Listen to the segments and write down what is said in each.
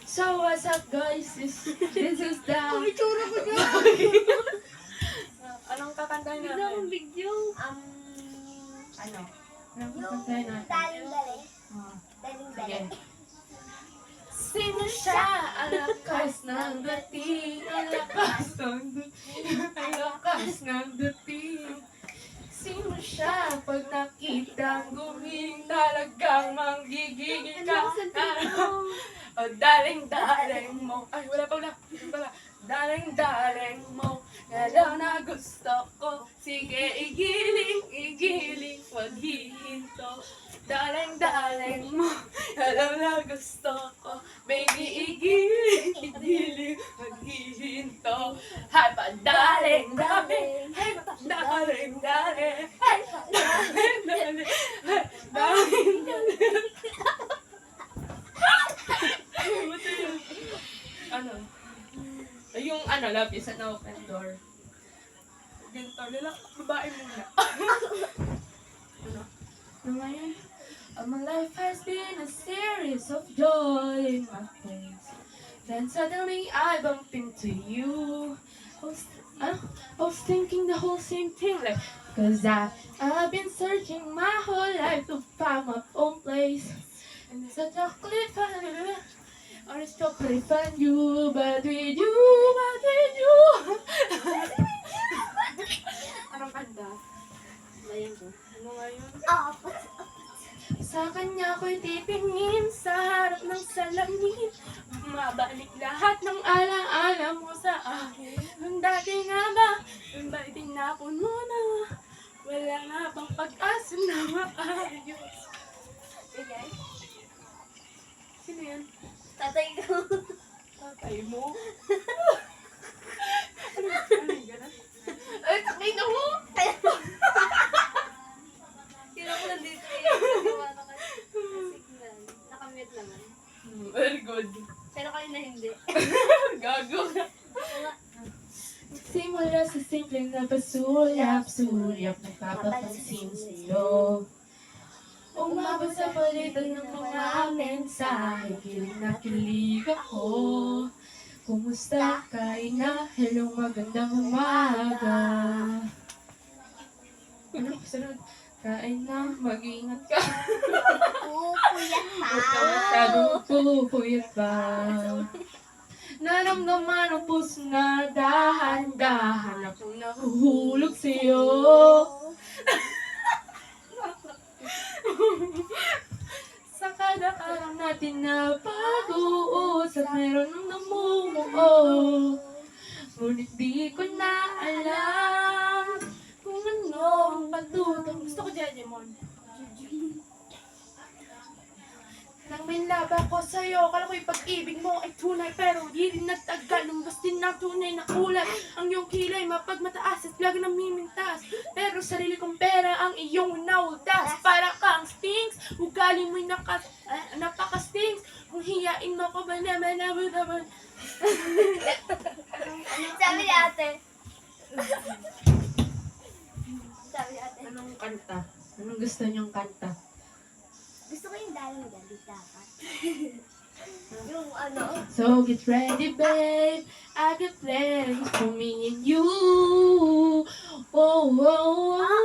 So what's up guys? This is the... Ang itsura ko dyan. Anong kakantahin Bigla natin? akong video. Ano? Anong Yung kakantahin natin? daling-dali. Ah, Daling-dali. sige. Sino siya? Ang lakas ng dating. Ang lakas ng dating. Ang lakas ng dating. Sino siya? Pag nakita guming talagang manggigigil ka. O daling-daling mo. Ay, wala pa. Daling-daling mo. Yan na gusto ko. Sige, igiling, wag hihinto. Daling-daling mo. Yan na gusto ko. Baby, igiling, wag hihinto. Hay pa, daling-daling. Hay pa, daling-daling. Hay pa, daling-daling. Hay, daling-daling. Ano? Yung ano, lapis at open door. Ganito, babae muna. Ano? Ngayon, my life has been a series of joy in my face. Then suddenly I bumped into you. I was thinking the whole same thing, like, cause I've been searching my whole life to find my own place. And it's such a cliff, or it's so cliff on you, but with you. Anong kanta? Layan ko. Ano nga yun? Apat. Sa kanya ko'y titingin sa harap ng salamin. Mabalik lahat ng alaala mo sa akin. Nung dati nga ba, yung ba'y tinapuno na? Wala na bang pag-asa na maayos? Bigay. Sino yan? Tatay ko. Tatay mo? Ano yung gano'n? Ay, takay na mo! Sino ko nandito eh. Nagawa na kasi. Signal. Nakamute naman. Very good. Pero kanina hindi. Gago na. Simula sa simpleng na pasulap-sulap, nagpapapansin sa'yo. Umabot sa palitan ng mga mensahe, kilig na kilig ako. Kumusta ka, ina? Hello, magandang umaga. Ano, sunod? Kain na, mag-ingat ka. Pupuyat Huwag ka masyadong pupuyat pa. Naramdaman ang puso na dahan-dahan akong nahuhulog sa'yo. Sa kada araw natin na pag-uusap, meron ng namumuo. Ngunit di ko na alam kung ano ang patutong. Gusto ko Jejemon. Nang may laban ko sa'yo, kala ko yung pag-ibig mo ay tunay, pero di rin nagtagal. Lumbas din na tunay na kulay. Ang iyong kilay mapagmataas at lagi namimintas. Pero sarili kong pera ang iyong nautas. Para kang stings, ugali mo'y napaka-stings. Kung hiyain mo ko ba naman. Sabi ni ate. Sabi ni ate. Anong kanta? Anong gusto niyong kanta? Gusto ko yung daling-dali dapat. Yung ano. So get ready, babe. I got plans for me and you. Oh, oh,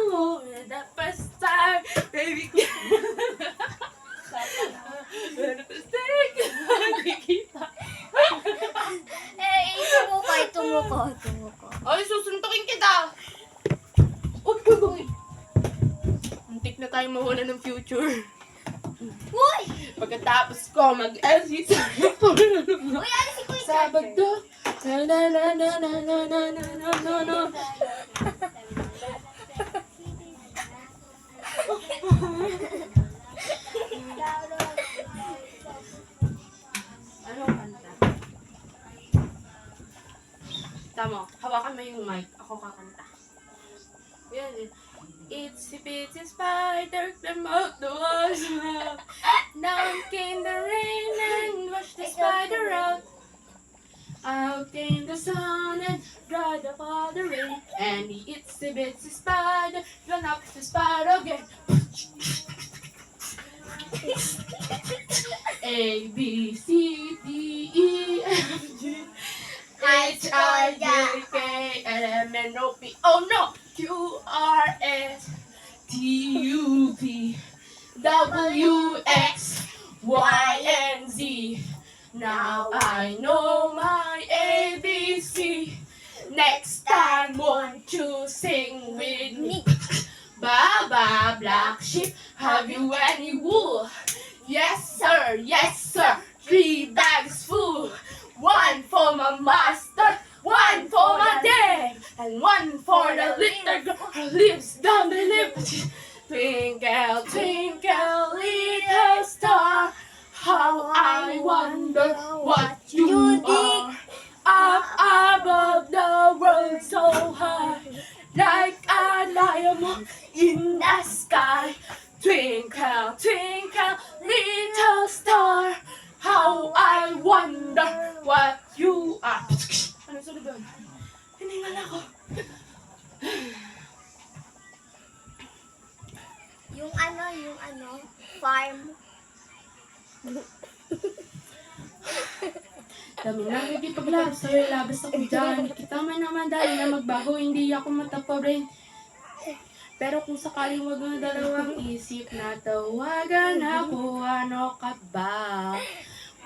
oh. The first time, baby. The first time, nakikita. Tumuko. Ay, susuntukin kita. Uy. Muntik na tayo mawala ng future. Uy! Pagkatapos ko mag-LC sa Uy, alis si Kuya Sabado. No. Ano kanta? Tama, hawakan mo yung mic. Ako kakanta. Yan eh. Itsy bitsy spider climb out the walls. Down came the rain and washed the spider out. Out came the sun and dried up all the rain. And the itsy bitsy spider ran up the spider again. A, B, C, D, E. H-I-J-K-L-M-N-O-P. Oh no! Q-R-S-T-U-V W-X-Y-and-Z. Now I know my ABC. Next time, won't you sing with me? Baba, black sheep, have you any wool? Yes, sir, yes, sir. 3 bags full. 1 for my master, 1 for my dad, and 1 for the little girl who lives down the lip. Twinkle, twinkle, little star, how I wonder what you are. Up above the world so high, like a diamond in the sky. Twinkle, twinkle, little star, how I wonder what you are. Ano sunod doon? Hiningal ako. Yung farm. Dami na nagkipaglabas sa'yo, labas ako dyan. Kita man naman dahil na magbago, hindi ako mataparin. Pero kung sakaling wag ng dalawang isip na tawagan ako, ano ka ba?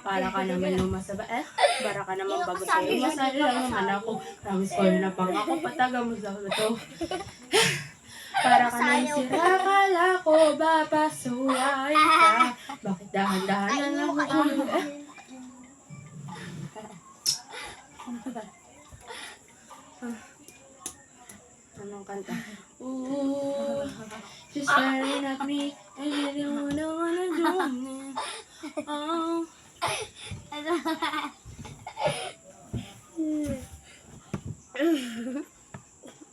Para ka naman lumasaba, para ka naman bago sa'yo. Masali lang naman ako. Promise ko na pang ako, pataga mo sa ito. Para ka nang sira, kala ko ba pasuway ka? Bakit dahan-dahan na lang ako? Anong kanta? Ooh, she's staring at me and I don't wanna do it. Oh.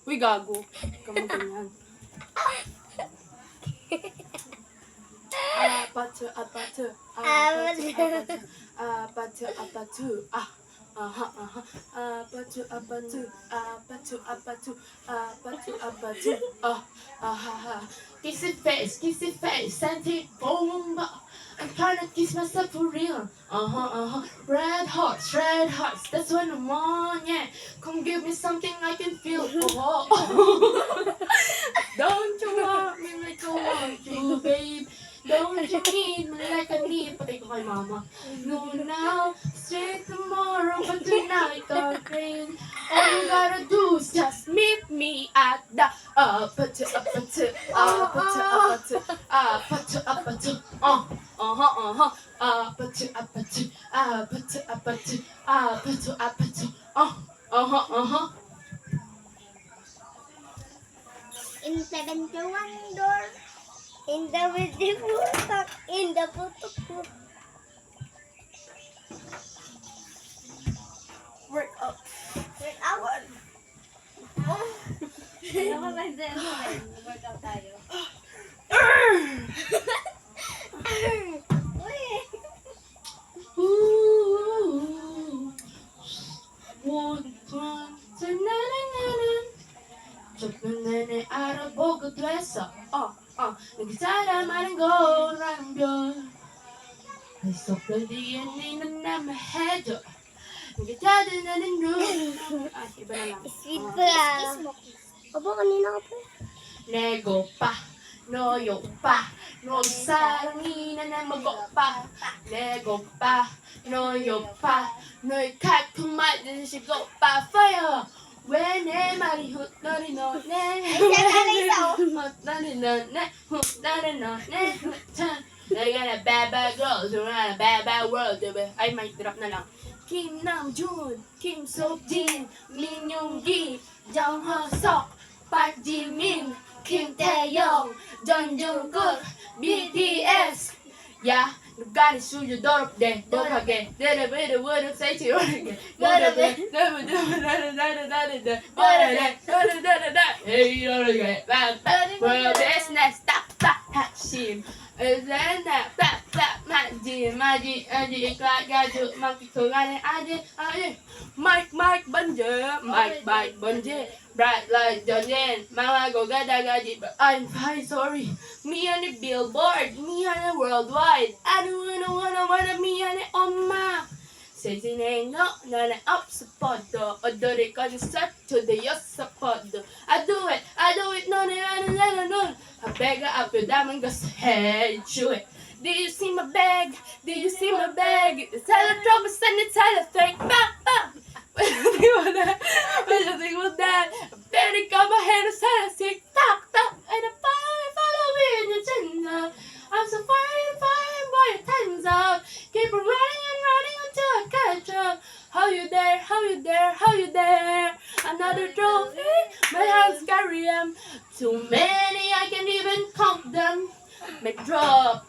Uy, gago. Kamu ganyan. Apatu, apatu, apatu, apatu, apatu, apatu, apatu, apatu, apatu, apatu, Kissy face, scented bomba. I'm trying to kiss myself for real. Red hearts, that's what I'm on, yeah. Come give me something I can feel. Don't you want me like I want you, babe? Don't you need me like I need? Patay ko kay mama. No, now, straight tomorrow, but tonight got rain. All you gotta do is just meet me at the apatu, apatu, apatu, apatu, apatu, apatu, apatu, apatu, apatu, apatu, apatu, apatu, In 71 door. In the beautiful talk. In the putuk. Work up. Wait, out. Ano ka ba dyan? Workout tayo. Uy. Ooh, 나는 알아보고 됐어. 사람하는 거라는 걸. 속도 뒤에 니는 나만 해줘. 이게 다들 나는 눈. 이ba na lang. Sweet pa lang. Aba, kanina ka pa. 내고 빠, 너요 빠, 너 사랑이 나는 먹어 빠. 내고 빠, 너요 빠, 너의 칼품만 드시고 빠. Fire. 왜 내 말이 훗너리 너네 훗너리 너네 훗너리 너네 내가 나 bad bad girls around a bad bad world. Ay, may drop na lang. Kim Namjoon, Kim Seokjin, Min Yoongi, Jung Hoseok, Park Jimin, Kim Taeyong, Jung Jungkook, BTS. Yeah, 누가니 수주 더럽대 더하게 내려베르 워르 사이트 워르게 너르베 너르르르르르르르 워르레 너르르르르 에이 너르게 빠빠 World business 딱딱 핵심 으르나 빠빠 마지 아지 가가주 막기 소간에 아지 Mike 번제 Bright light Jojen mga gogada-gadi but I'm fine sorry me on the billboard me on the worldwide I don't wanna me on the oma Seasoning no, nana up sa podo. Odori ko ni set to the yes sa podo. I do it, no, no. I beg her up your diamond, goes, hey, chew it. Do you see my bag? Do you see my bag? Tell her trouble, send it, tell her fake, back. Di mo na, pagdating mo na, pwede ka mahero sa sick, tak, and I follow me in your agenda. I'm so fine, boy, your time's up. Keep on running until I catch up. How you there? Another trophy, my hands carry 'em. Too many, I can't even count them. Make drop.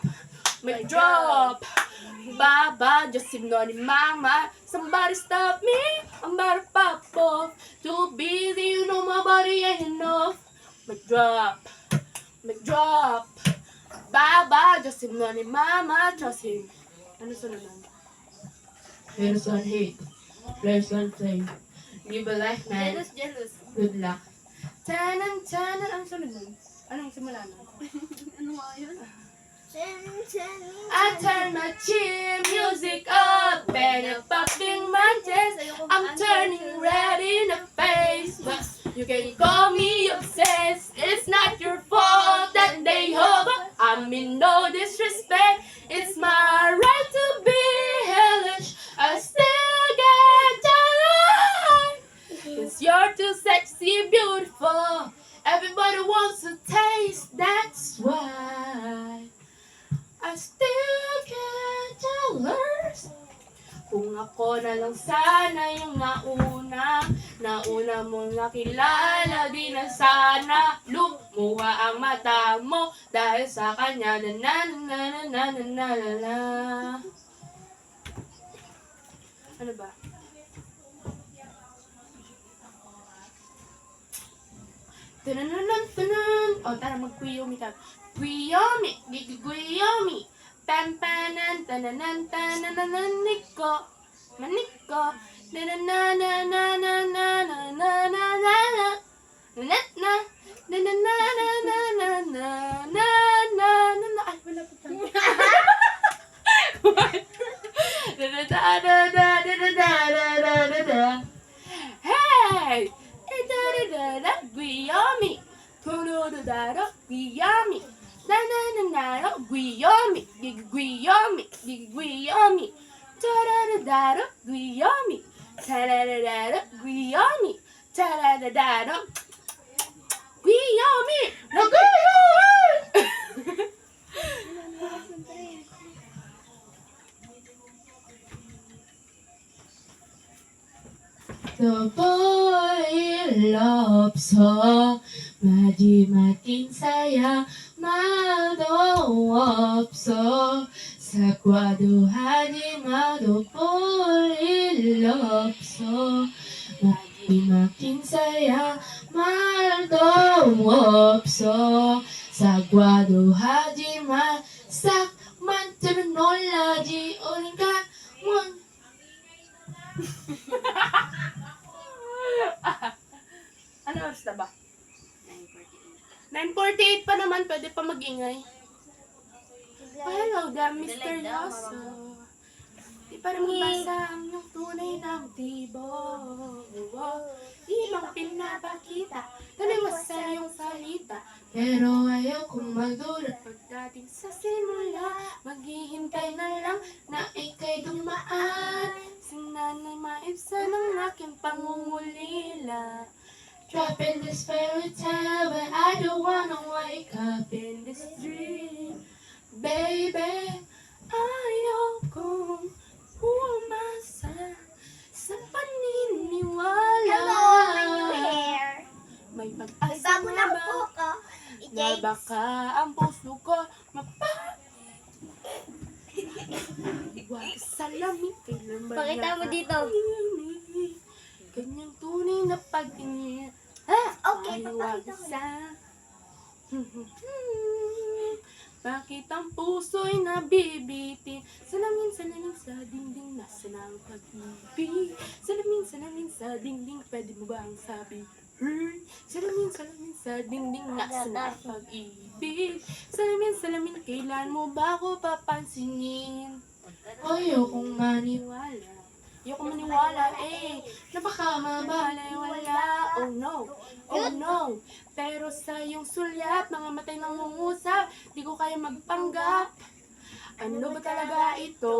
Baba, just ignoring mama. Somebody stop me, I'm about to pop off. Too busy, you know my body ain't enough. Make drop. Baba, just ignoring mama. Trust him. Ano sunod nun? Here's one hate. Players one play. Give a life, man. Jealous. Good luck. Tanan. Ano sunod nun? Anong simula nun? Ano nga yun? I turn my cheer music up and I'm popping my chest. I'm turning red in the face. But you can call me obsessed. It's not your fault that they hope. I mean no disrespect. It's my right to be hellish. I still get jealous. 'Cause you're too sexy, beautiful. Everybody wants to taste. That's why I still get jealous. Kung ako na lang sana yung nauna mong nakilala, di na sana lumuha ang mata mo dahil sa kanya na. Ano ba? Tunan. O, tara, mag-Guyomi ka. Guyomi. Pampanan, tananan, maniko. Ay, wala pa Hey! Guyomi! Kunududaro, Guyomi! Nanananaro, Guyomi! Guyomi! Taradadaro, Guyomi! Taradadaro, Guyomi! Taradadaro, Guyomi! Guyomi! The boy loves her. 마지막인 사야 말도 없어. 사과도 하지 마도 볼 일 없어. 마지막인 사야 말도 없어. 사과도 하지 마. 싹 만들어 놀라지. 어린가 원. Ano oras na ba? 9:48 pa naman, pwede pa mag-ingay. Hello, the misteryoso. Di pa rin mabasa ang iyong tunay na motibo. Di mo pinapakita, tanay mo sa iyong salita. Pero ayaw kong magulat pagdating sa simula. Maghihintay na lang na ika'y dumaan. Sinanay maibsan ang aking pangungulila. Drop in this fairy tale, but I don't wanna wake up in this dream. Baby, ayaw kong umasa sa paniniwala. Hello, my new hair. May May pag-asa bago na na ba po ka. na baka ang puso ko Huwag salamin, kailan ba Pakita mo dito. Ganyang tunay na pag-ingin. Okay, Huwag papakita ko. sa bakit ang puso'y nabibitin? Salamin sa dingding, nasa na ang pag-ibig? Salamin sa dingding, pwede mo ba ang sabi? Salamin sa dingding, nasa na ang pag-ibig? Salamin, kailan mo ba ako papansinin? Ayokong maniwala Ayoko maniwala na baka mabalay wala. Oh no. Pero sa iyong sulyap, mga matay nangungusap, di ko kaya magpanggap. Ano ba talaga ito?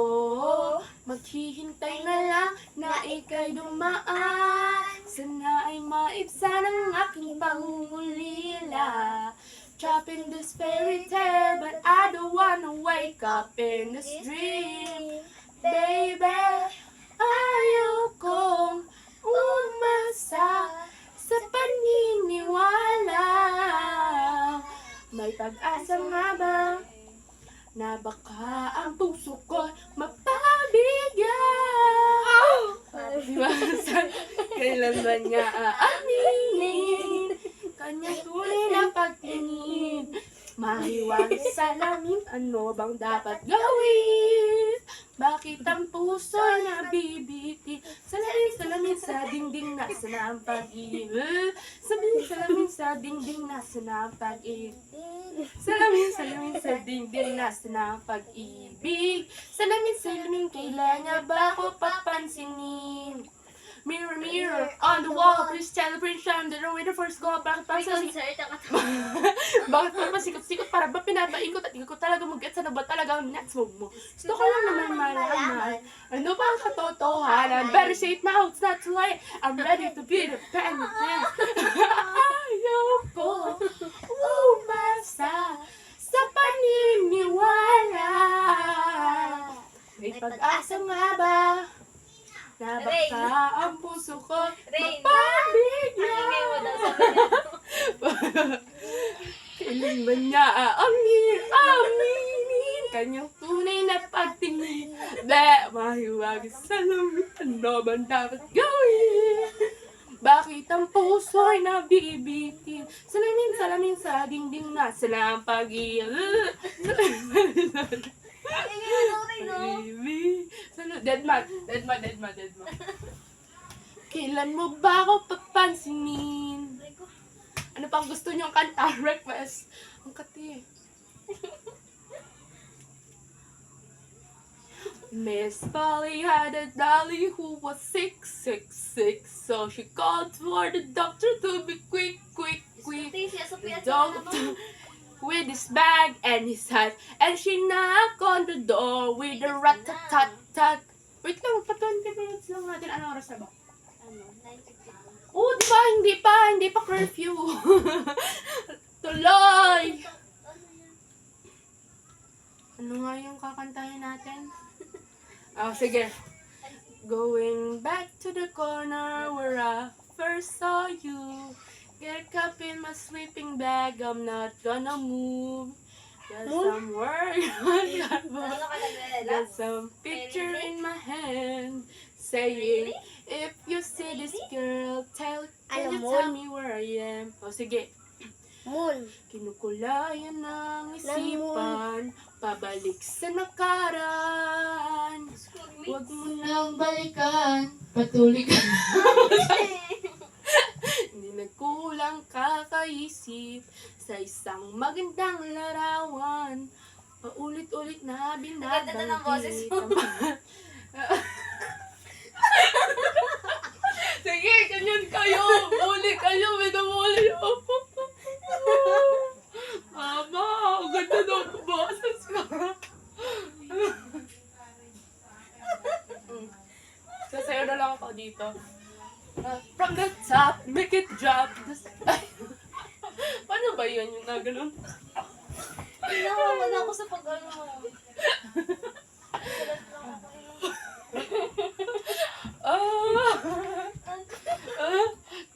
Maghihintay na lang na ika'y dumaan. Sana ay maibsan ang aking pangungulila. Trapped in this fairy tale, but I don't wanna wake up in this dream. Baby, ayokong umasa sa paniniwala. May pag-asa nga ba na baka ang puso ko mapabigyan? Diba? Kailan ba niya aaminin kanyang tunay na pagtingin? Mahiwag sa salamin, ano bang dapat gawin? Bakit ang puso nabibiti? Salamin sa dingding, nasa na ang pag-ibig. Salamin sa dingding, nasa na ang pag-ibig. Salamin sa dingding, nasa na ang pag-ibig. Salamin, kailan niya ba ako papansinin? Mirror, mirror, on the wall, please tell the prince I'm the way the first go. Bakit pa May sa concert ang katawa. bakit pa pasikot-sikot para ba pinapaikot at hindi ko talaga mag-get sa ba talaga ang next move mo? Gusto ko lang naman malaman. Ano ba ang katotohanan? Better say it now, it's not too late. I'm ready to be the pen man. Ayoko umasa sa paniniwala. May pag-asa nga ba na baka ang puso ko Rain. mapabigyan? Anime mo daw sa kanya. Kailan ba niya aminin kanyang tunay na pagtingin? Mahiwag sa lamin, ano ba dapat gawin? Bakit ang puso ay nabibitin? Salamin sa dingding, nasa na ang pag-ibig. Dead man. Kailan mo ba ako papansinin? Ano pang gusto niyong kanta? Request. Ang kati. Miss Polly had a dolly who was sick. So she called for the doctor to be quick. The doctor with his bag and his hat, and she knocked on the door with a rat-tat-tat-tat. Wait lang, pa 20 minutes lang natin. Anong oras na ba? Ano, 9:52. Oh, diba? Hindi pa curfew. Tuloy! Ano nga yung kakantahin natin? Oh, sige. Going back to the corner where I first saw you. Get a cup in my sleeping bag, I'm not gonna move. Got some work, Ano ka nag-relax? got some picture in my hand, saying, if you see this girl, can Alam you mo? tell me where I am? O sige, Moon. kinukulayan ng isipan, pabalik sa nakaraan. Huwag mo nang balikan, patuloy ka. Hindi nagkulang kakaisip sa isang magandang larawan. Paulit-ulit na Ganda na ng boses mo. Sige, ganyan kayo. Uli kayo, minamuli ako. Mama, ang ganda ng boses ko. Sasayo na lang ako dito. From the top, make it drop. Paano ba yun yung na ganun? Wala ako sa pag-ano mo. Salat lang ako.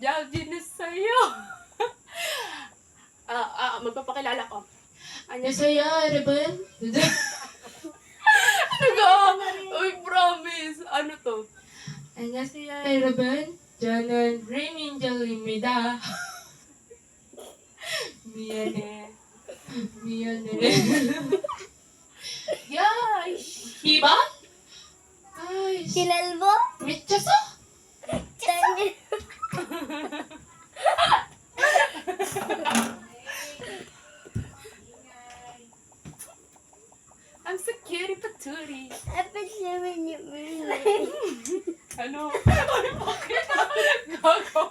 Diyan sa'yo. Magpapakilala ko. Anya sa'yo, Rebel? Uy, promise. Ano to? 안녕하세요 여러분 저는 레인인절입니다 미안해 야 이봐 아이 Kilal mo? 미쳤어? I'm so cutie patootie picture with you. Ano? Ay, bakit? Gago.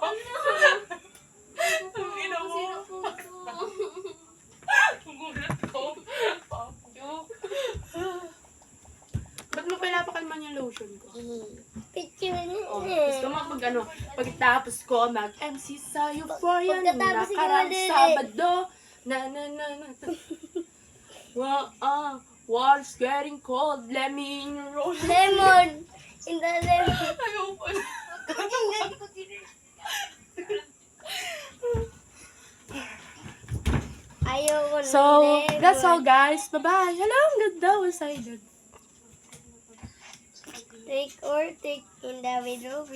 Ang ina mo. Sino po to? Gulat ko. Joke. Ba't mo pinapakalman yung lotion ko? Picture niya. Oh, gusto mo pag ano, pagtapos ko mag-MC sa Euphoria nung Pagkatapos ikaw nakaraang ulit. Sabado. Na. Water's getting cold, let me in your roll. Lemon. In the lemon. Ayoko na. Ayoko ng So, lemon. that's all guys. Bye-bye. Hello, ang ganda. One-sided. Take in the middle.